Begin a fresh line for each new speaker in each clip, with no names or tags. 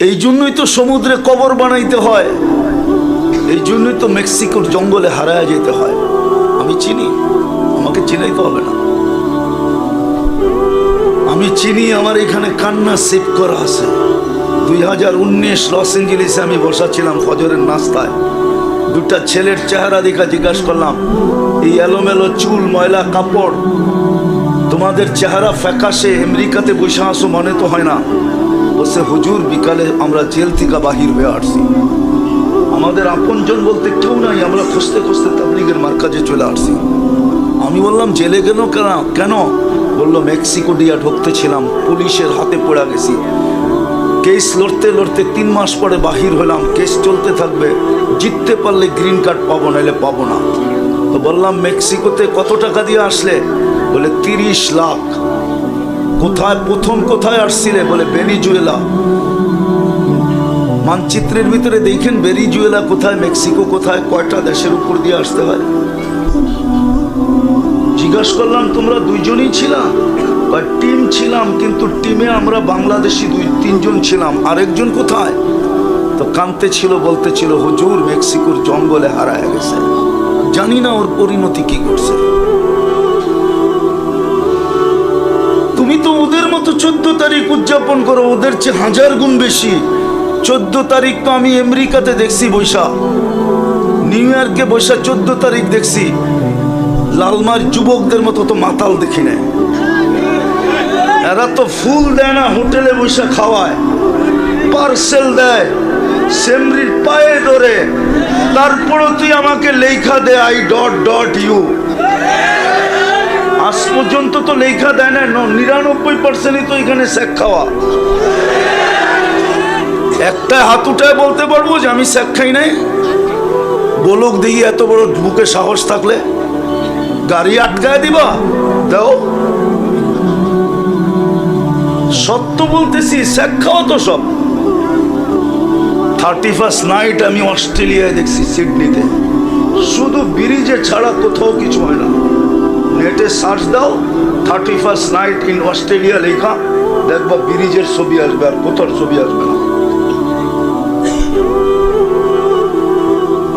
এই জন্যই তো সমুদ্রে কবর বানাইতে হয়, এই জন্যই তো মেক্সিকোর জঙ্গলে হারায় যেতে হয়। আমি চিনি, আমাকে চিনাইতে হবে না। আমি চিনি, আমার এখানে কান্না সেভ করা আছে। 2019 লস এঞ্জেলিসে আমি বসাছিলাম ফজরের নাস্তায়, দুটা ছেলের চেহারা দেখা জিজ্ঞাসা করলাম, এই এলোমেলো চুল, ময়লা কাপড়, তোমাদের চেহারা ফ্যাকাশে, আমেরিকাতে বসে আসো মনে তো হয় না। বলছে হুজুর বিকালে আমরা জেল থেকে বাহির হয়ে আসছি, আমাদের আপনজন বলতে কেউ নাই, আমরা খুঁজতে খুঁজতে তাবলীগের মার্কাজে চলে আসছি। আমি বললাম জেলে গেল কেন? বললো মেক্সিকো দিয়া ঢুকতেছিলাম, পুলিশের হাতে পড়ে গেছি, কেস লড়তে লড়তে 3 মাস পরে বাহির হলাম, কেস চলতে থাকবে, জিততে পারলে গ্রিন কার্ড পাবো, নাইলে পাবো না। তো বললাম মেক্সিকোতে কত টাকা দিয়ে আসলে? বলে 30 লাখ। কোথায় প্রথম কোথায় আসছিলে? বলে ভেনিজুয়েলা। মানচিত্রের ভিতরে দেখেন ভেনিজুয়েলা কোথায়, মেক্সিকো কোথায়, কয়টা দেশের উপর দিয়ে আসতে হয়। জিজ্ঞাসা করলাম তোমরা দুইজনই ছিলাম? টিম ছিলাম, কিন্তু টিমে আমরা বাংলাদেশি 2-3 জন ছিলাম, আরেকজন কোথায়? তো কাঁদতে ছিল, বলতে ছিল হুজুর মেক্সিকোর জঙ্গলে হারায় গেছে, জানি না ওর পরিণতি কি করছে। তুমি তো ওদের মতো 14 তারিখ উদযাপন করো, ওদের চেয়ে 1000 গুণ বেশি। 14 তারিখ তো আমি আমেরিকাতে দেখছি বৈশা, নিউ ইয়র্কে বৈশা 14 তারিখ দেখছি। লালমার যুবকদের মতো তো মাতাল দেখি না। এরা তো ফুল দেয় না, হোটেলে বসে খাওয়ায়, পার্সেল দেয়, সেমরির পায়ে ধরে, তারপরও তুই আমাকে লেখা দে I.U। আজ পর্যন্ত তো লেখা দেয় না। 99% তো এখানে শেখ খাওয়া। একটা হাত উঠায় বলতে পারবো যে আমি শেখ খাই নাই? বলুক দেখি, এত বড় বুকে সাহস থাকলে গাড়ি আটকায় দিবা, দাও। সত্য বলতেছি, শেখ খাওয়া তো সব। 31st নাইট আমি অস্ট্রেলিয়ায় দেখছি, সিডনিতে, শুধু ব্রিজে ছাড়া কোথাও কিছু হয় না। নেটে সার্চ দাও 31st নাইট ইন অস্ট্রেলিয়া লেখা, দেখবা ব্রিজের ছবি আসবে, আর কোথার ছবি আসবে না।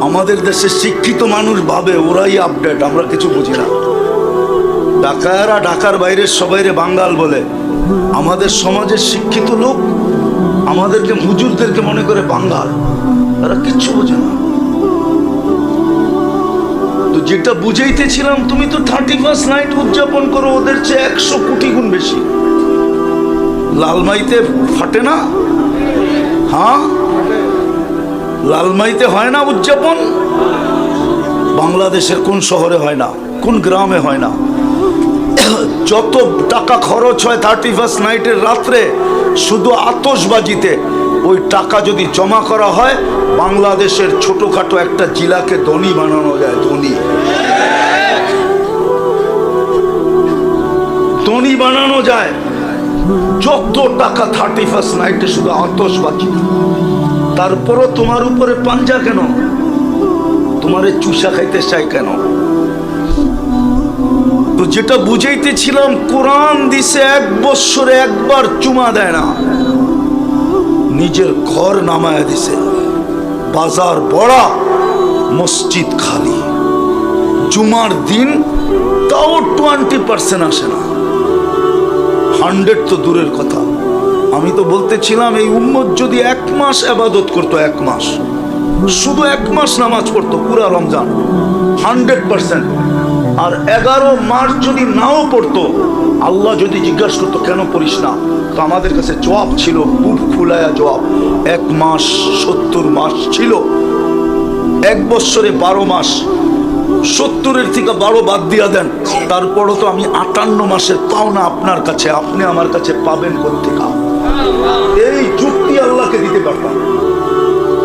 আমাদের দেশে শিক্ষিত মানুষ ভাবে ওরাই আপডেট, আমরা কিছু বুঝি না। ঢাকায়রা ঢাকার বাইরের সবাইরে বাঙ্গাল বলে, আমাদের সমাজের শিক্ষিত লোক আমাদেরকে, হুজুরদেরকে মনে করে বাঙ্গাল, তারা কিচ্ছু বোঝে না। তো যেটা বুঝাইতেছিলাম, তুমি তো 31st নাইট উদযাপন করো, ওদের চেয়ে 100 কোটি গুণ বেশি। লালমাইতে ফাটে না? হ্যাঁ, লালমাইতে হয় না উদযাপন? বাংলাদেশের কোন শহরে হয় না, কোন গ্রামে হয় না? যত টাকা খরচ হয় 31st নাইটের রাত্রে শুধু আতশবাজিতে, ওই টাকা যদি জমা করা হয়, বাংলাদেশের ছোটখাটো একটা জেলাকে ধনী বানানো যায়। ধনী বানানো যায়। যত টাকা 31st নাইটে শুধু আতশবাজি। তারপরও তোমার উপরে পাঞ্জা কেন? তোমারে চুষা খাইতে চাই কেন? তো যেটা বুঝাইতেছিলাম, কোরআন দিছে 1 বৎসরে একবার চুমা দেয় না, নিজের ঘর নামায়া দিছে। বাজার বড়া, মসজিদ খালি। জুমার দিন তাও 20% আসে না, 100 তো দূরের কথা। আমি তো বলতেছিলাম, এই উম্মত যদি 1 মাস ইবাদত করতো, 1 মাস, শুধু 1 মাস নামাজ পড়তো পুরা রমজান, 100%। আর 11 মাস যদি নাও পড়তো, আল্লাহ যদি জিজ্ঞাসা করতো কেন পড়িস না, তো আমাদের কাছে জবাব ছিল, বুক ফুলায়া জবাব, 1 মাস 70 মাস ছিল। 1 বৎসরে 12 মাস, 70-এর থেকে 12 বাদ দিয়া দেন, তারপরও তো আমি 58 মাসের পাওনা আপনার কাছে, আপনি আমার কাছে পাবেন কোত্থেকে? এই যুক্তি আল্লাহকে দিতে পারতাম।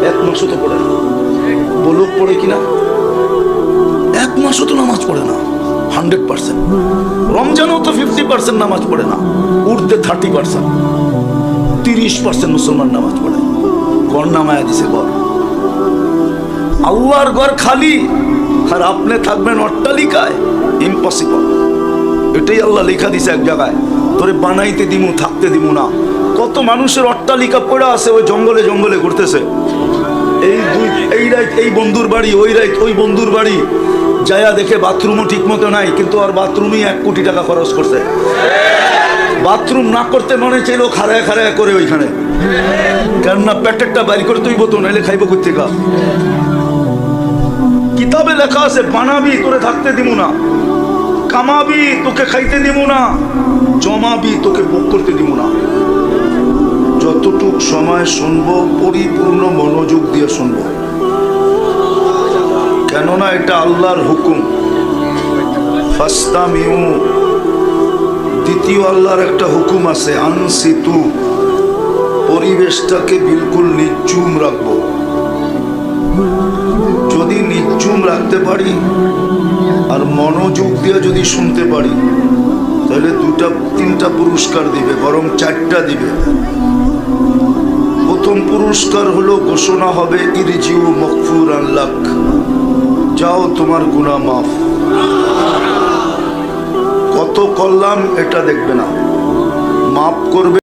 1 মাসও তো পড়ে না, বলুক পড়ে কিনা? 1 মাসও তো নামাজ পড়ে না 100%। রমজানও তো 50% নামাজ পড়ে না, উর্দে 30%, 30% মুসলমান নামাজ পড়ে। ঘর নামায়া দিছে, ঘর, আল্লাহর ঘর খালি, আর আপনি থাকবেন অট্টালিকায়। ইম্পসিবল। এটাই আল্লাহ লেখা দিছে এক জায়গায়, তোরে বানাইতে দিমু, থাকতে দিমু না। কত মানুষের অট্টালিকা পড়ে আছে ওই জঙ্গলে জঙ্গলে ঘুরতেছে। এই রাত এই বন্ধুর বাড়ি, ওই রাত ওই বন্ধুর বাড়ি, যায়া দেখে বাথরুমও ঠিক মতো নাই, কিন্তু আর বাথরুমই 1 কোটি টাকা খরচ করছে। বাথরুম না করতে মনে চাইলো খাড়ায় খাড়ায় করে ওইখানে, কেননা পেটেরটা বাইর করতে হইব তো, নাইলে খাইব কোথেকা। কিতাবে লেখা আছে বানাবি তোরে থাকতে দিব না, কামাবি তোকে খাইতে দিব না, জমাবি তোকে ভোগ করতে দিব না। যতটুক সময় শুনবো পরিপূর্ণ মনোযোগ দিয়ে শুনবো, কেননা এটা আল্লাহর হুকুম। ফাস্তামিউ, দ্বিতীয় আল্লাহর একটা হুকুম আছে, আনসিতু, পরিবেশটাকে বিলকুল নিঝুম রাখবো। যদি নিঝুম রাখতে পারি আর মনোযোগ দিয়ে যদি শুনতে পারি, তাহলে 2-3টা পুরস্কার দিবে, বরং 4টা দিবে। প্রথম পুরস্কার হলো ঘোষণা হবে ইরজিউ মাগফুরান লাক, যাও তোমার গুনাহ মাফ। কত করলাম এটা দেখবে না, মাফ করবে।